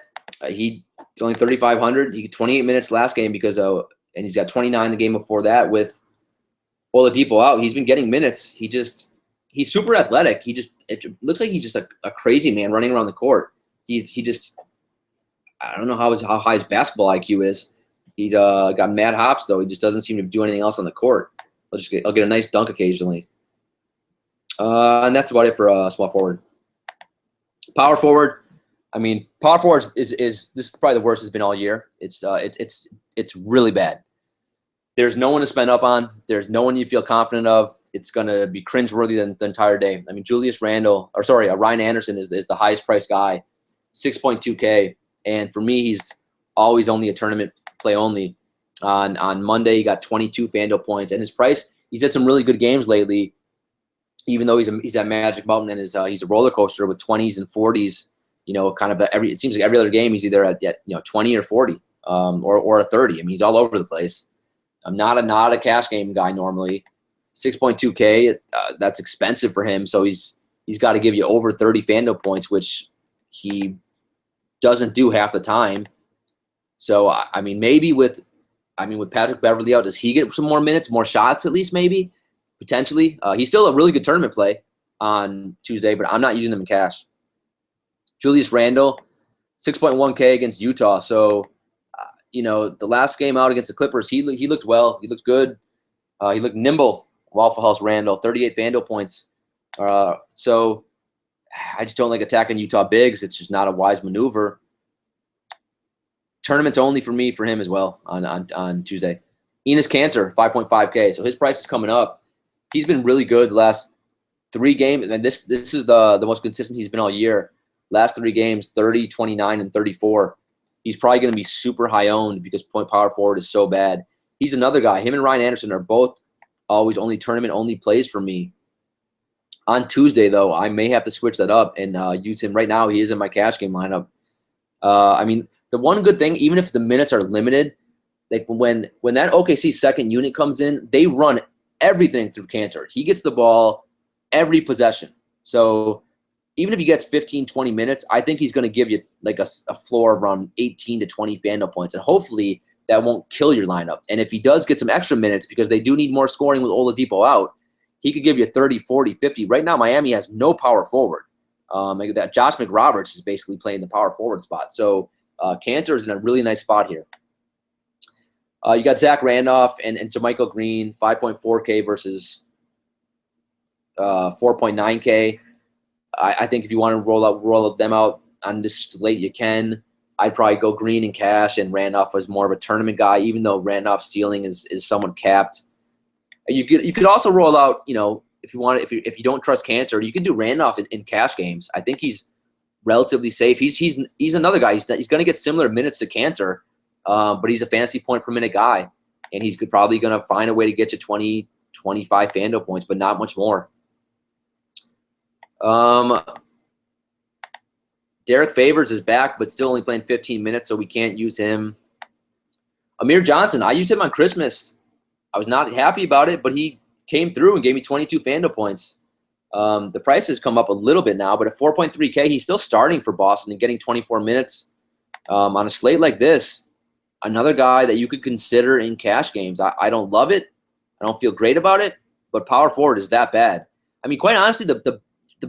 he It's only 3,500. He 28 minutes last game because and he's got 29 the game before that with Oladipo out. He's been getting minutes. He's super athletic. It looks like he's just a crazy man running around the court. He just I don't know how high his basketball IQ is. He's got mad hops though. He just doesn't seem to do anything else on the court. I'll get a nice dunk occasionally. And that's about it for small forward. Power forward. I mean, power forward is this is probably the worst it's been all year. It's really bad. There's no one to spend up on. There's no one you feel confident of. It's gonna be cringeworthy the entire day. I mean, Ryan Anderson is the highest priced guy, 6.2K, and for me, he's always only a tournament play only. On Monday, he got 22 FanDuel points, and his price. He's had some really good games lately, even though he's at Magic Mountain and he's a roller coaster with 20s and 40s. You know, kind of it seems like every other game he's either at 20 or 40, or a 30. I mean, he's all over the place. I'm not a cash game guy normally. 6.2K, that's expensive for him. So he's got to give you over 30 FanDuel points, which he doesn't do half the time. So I mean, maybe with Patrick Beverley out, does he get some more minutes, more shots at least? Maybe potentially. He's still a really good tournament play on Tuesday, but I'm not using him in cash. Julius Randle, 6.1K against Utah. So, the last game out against the Clippers, he looked well. He looked good. He looked nimble. Waffle House Randle, 38 FanDuel points. So I just don't like attacking Utah bigs. It's just not a wise maneuver. Tournaments only for him as well on Tuesday. Enes Kanter, 5.5K. So his price is coming up. He's been really good the last 3 games, and this is the most consistent he's been all year. Last 3 games, 30, 29, and 34. He's probably going to be super high owned because point power forward is so bad. He's another guy. Him and Ryan Anderson are both always only tournament only plays for me. On Tuesday, though, I may have to switch that up and use him. Right now, he is in my cash game lineup. I mean, the one good thing, even if the minutes are limited, like when that OKC second unit comes in, they run everything through Kanter. He gets the ball every possession. So even if he gets 15, 20 minutes, I think he's going to give you like a floor of around 18 to 20 FanDuel points. And hopefully that won't kill your lineup. And if he does get some extra minutes, because they do need more scoring with Oladipo out, he could give you 30, 40, 50. Right now, Miami has no power forward. That Josh McRoberts is basically playing the power forward spot. So Kanter is in a really nice spot here. You got Zach Randolph and JaMychal Green, 5.4K versus 4.9K. I think if you want to roll them out on this slate, you can. I'd probably go Green and cash, and Randolph was more of a tournament guy, even though Randolph's ceiling is somewhat capped. You could also roll out, if you want, if you don't trust Kanter, you can do Randolph in cash games. I think he's relatively safe. He's another guy. He's going to get similar minutes to Kanter, but he's a fantasy point per minute guy, and he's probably going to find a way to get you 20, 25 FanDuel points, but not much more. Derek Favors is back, but still only playing 15 minutes, so we can't use him. Amir Johnson, I used him on Christmas. I was not happy about it, but he came through and gave me 22 FanDuel points. The price has come up a little bit now, but at 4.3K, he's still starting for Boston and getting 24 minutes. On a slate like this, another guy that you could consider in cash games. I don't love it. I don't feel great about it, but power forward is that bad. I mean, quite honestly, the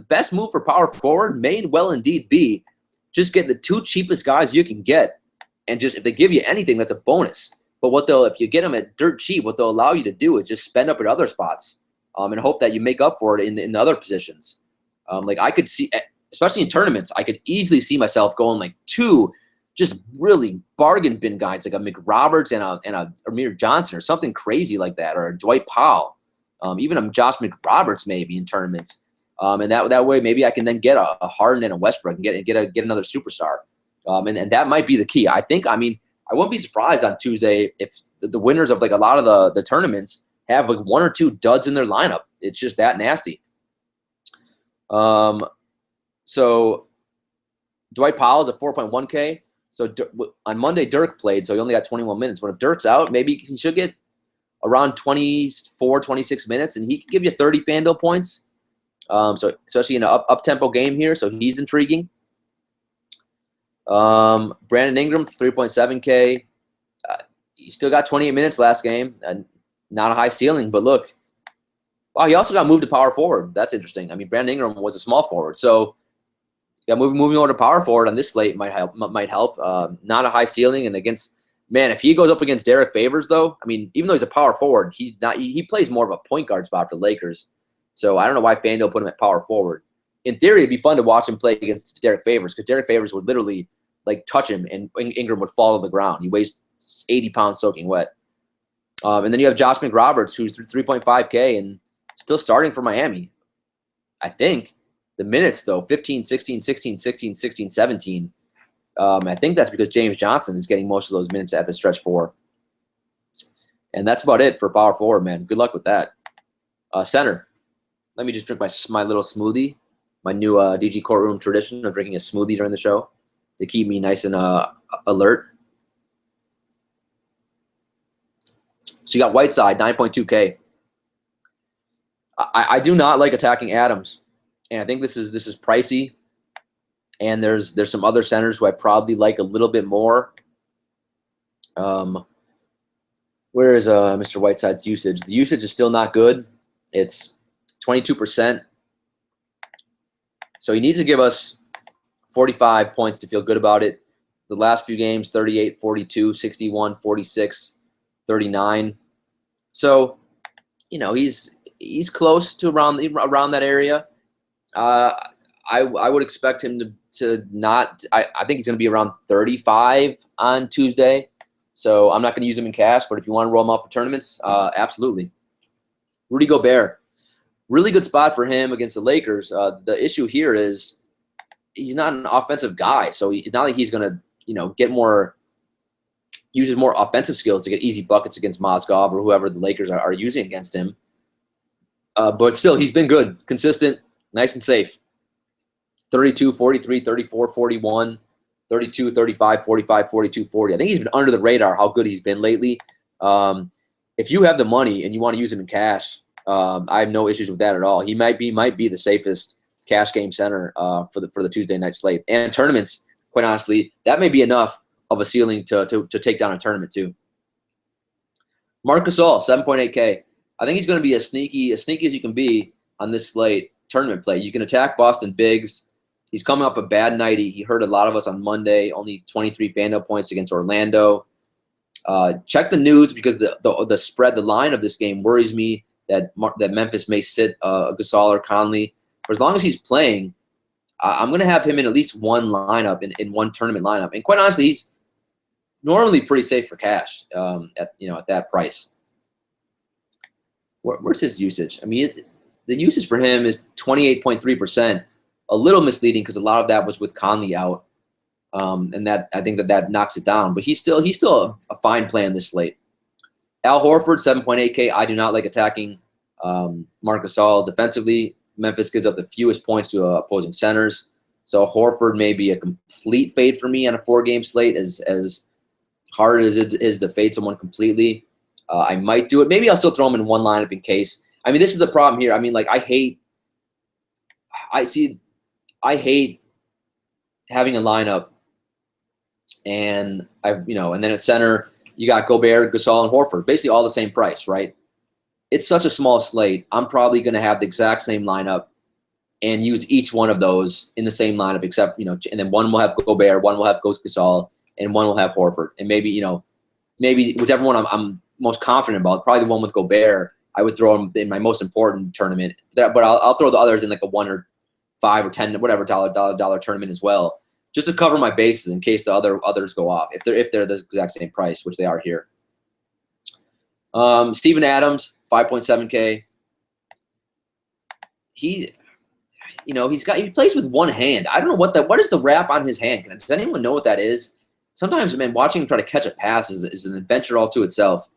best move for power forward may well indeed be just get the 2 cheapest guys you can get, and just if they give you anything, that's a bonus. But if you get them at dirt cheap, what they'll allow you to do is just spend up at other spots, and hope that you make up for it in the other positions. Like I could see, especially in tournaments, I could easily see myself going like 2 just really bargain bin guys, like a McRoberts and a Amir Johnson or something crazy like that, or a Dwight Powell, even a Josh McRoberts maybe in tournaments. And that way, maybe I can then get a Harden and a Westbrook and get another superstar. And that might be the key. I wouldn't be surprised on Tuesday if the winners of like a lot of the tournaments have like 1 or 2 duds in their lineup. It's just that nasty. So Dwight Powell's at 4.1K. So on Monday, Dirk played, so he only got 21 minutes. But if Dirk's out, maybe he should get around 24, 26 minutes, and he could give you 30 FanDuel points. So especially in an up-tempo game here, so he's intriguing. Brandon Ingram, 3.7K. He still got 28 minutes last game. Not a high ceiling, but look. Wow, he also got moved to power forward. That's interesting. I mean, Brandon Ingram was a small forward. So yeah, moving over to power forward on this slate might help. Not a high ceiling, and against if he goes up against Derek Favors, though, I mean, even though he's a power forward, he plays more of a point guard spot for the Lakers. So I don't know why FanDuel put him at power forward. In theory, it'd be fun to watch him play against Derek Favors because Derek Favors would literally like touch him and Ingram would fall to the ground. He weighs 80 pounds soaking wet. And then you have Josh McRoberts, who's 3.5K and still starting for Miami. I think. The minutes, though, 15, 16, 16, 16, 16, 17. I think that's because James Johnson is getting most of those minutes at the stretch 4. And that's about it for power forward, man. Good luck with that. Center. Let me just drink my little smoothie. My new DG Courtroom tradition of drinking a smoothie during the show to keep me nice and alert. So you got Whiteside, 9.2K. I do not like attacking Adams. And I think this is pricey. And there's some other centers who I probably like a little bit more. Where is Mr. Whiteside's usage? The usage is still not good. It's 22%. So he needs to give us 45 points to feel good about it. The last few games, 38, 42, 61, 46, 39. So, he's close to around that area. I would expect him to not. I think he's going to be around 35 on Tuesday. So I'm not going to use him in cash, but if you want to roll him out for tournaments, absolutely. Rudy Gobert, really good spot for him against the Lakers. The issue here is he's not an offensive guy, so it's not like he's going to use his more offensive skills to get easy buckets against Mozgov or whoever the Lakers are using against him. But still, he's been good, consistent. Nice and safe. 32, 43, 34, 41, 32, 35, 45, 42, 40. I think he's been under the radar how good he's been lately. If you have the money and you want to use him in cash, I have no issues with that at all. He might be the safest cash game center for the Tuesday night slate. And tournaments, quite honestly, that may be enough of a ceiling to take down a tournament too. Marc Gasol, 7.8K. I think he's going to be as sneaky as you can be on this slate. Tournament play. You can attack Boston bigs. He's coming off a bad night. He hurt a lot of us on Monday. Only 23 FanDuel points against Orlando. Check the news because the spread, the line of this game worries me that Memphis may sit Gasol or Conley. For as long as he's playing, I'm going to have him in at least one lineup in one tournament lineup. And quite honestly, he's normally pretty safe for cash at that price. Where's his usage? I mean, the usage for him is 28.3%, a little misleading because a lot of that was with Conley out, and that I think that knocks it down. But he's still a fine play on this slate. Al Horford, 7.8K. I do not like attacking Marc Gasol defensively. Memphis gives up the fewest points to opposing centers, so Horford may be a complete fade for me on a 4-game slate. As hard as it is to fade someone completely, I might do it. Maybe I'll still throw him in one lineup in case. I mean, this is the problem here. I mean, like, I hate having a lineup, and and then at center you got Gobert, Gasol, and Horford, basically all the same price, right? It's such a small slate. I'm probably going to have the exact same lineup and use each one of those in the same lineup, except and then one will have Gobert, one will have Gasol, and one will have Horford, and maybe whichever one I'm most confident about, probably the one with Gobert. I would throw him in my most important tournament, but I'll throw the others in like a $1 or $5 or $10 whatever dollar tournament as well, just to cover my bases in case the others go off if they're the exact same price, which they are here. Steven Adams, 5.7K. He plays with one hand. I don't know what is the wrap on his hand. Does anyone know what that is? Sometimes, man, watching him try to catch a pass is an adventure all to itself.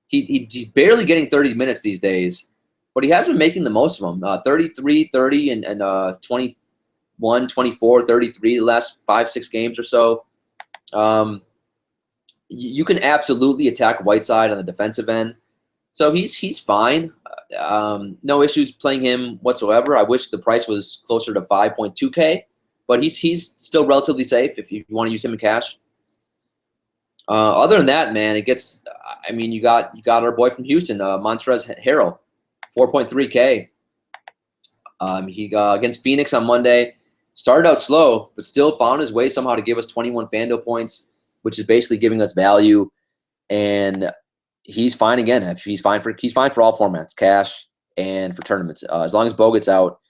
He's barely getting 30 minutes these days, but he has been making the most of them. 33, 30, and 21, 24, 33 the last 5-6 games or so. You can absolutely attack Whiteside on the defensive end. So he's fine. No issues playing him whatsoever. I wish the price was closer to 5.2K, but he's still relatively safe if you want to use him in cash. Other than that, man, it gets. I mean, you got our boy from Houston, Montrezl Harrell, 4.3K. He against Phoenix on Monday. Started out slow, but still found his way somehow to give us 21 FanDuel points, which is basically giving us value. And he's fine again. He's fine for all formats, cash and for tournaments. As long as Bo gets out,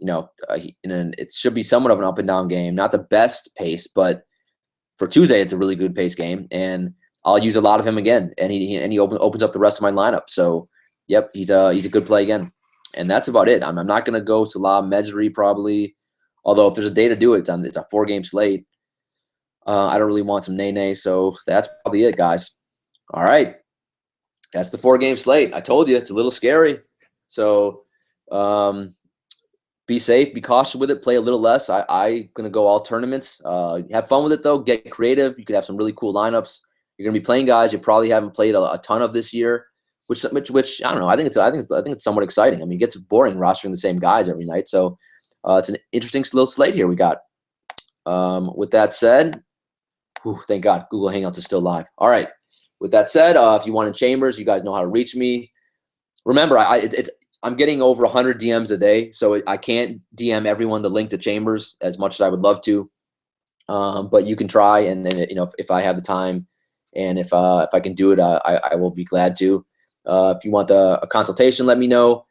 and it should be somewhat of an up and down game. Not the best pace, but for Tuesday, it's a really good pace game, and I'll use a lot of him again. And he opens up the rest of my lineup. So, yep, he's a good play again. And that's about it. I'm not going to go Salah Mejri probably. Although if there's a day to do it, it's a 4-game slate. I don't really want some nay-nay, so that's probably it, guys. All right. That's the 4-game slate. I told you, it's a little scary. So be safe, be cautious with it, play a little less. I'm going to go all tournaments. Have fun with it, though. Get creative. You could have some really cool lineups. You're going to be playing guys you probably haven't played a ton of this year, which I don't know. I think it's somewhat exciting. I mean, it gets boring rostering the same guys every night. So it's an interesting little slate here we got. With that said, thank God Google Hangouts is still live. All right. With that said, if you want in Chambers, you guys know how to reach me. Remember, I'm getting over 100 DMs a day, so I can't DM everyone the link to Chambers as much as I would love to. But you can try, and if I have the time, and if I can do it, I will be glad to. If you want a consultation, let me know.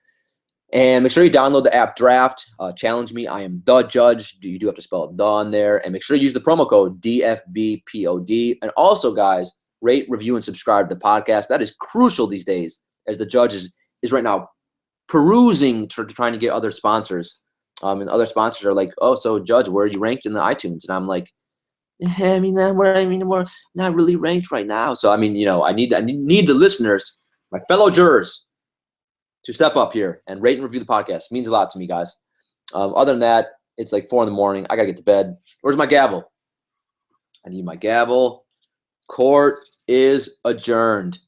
And make sure you download the app Draft. Challenge me. I am the judge. You do have to spell the on there. And make sure you use the promo code DFBPOD. And also, guys, rate, review, and subscribe to the podcast. That is crucial these days, as the judge is right now perusing trying to get other sponsors. And other sponsors are like, oh, so Judge, where are you ranked in the iTunes? And I'm like, we're not really ranked right now. So I need the listeners, my fellow jurors, to step up here and rate and review the podcast. It means a lot to me, guys. Other than that, it's like 4 a.m. I got to get to bed. Where's my gavel? I need my gavel. Court is adjourned.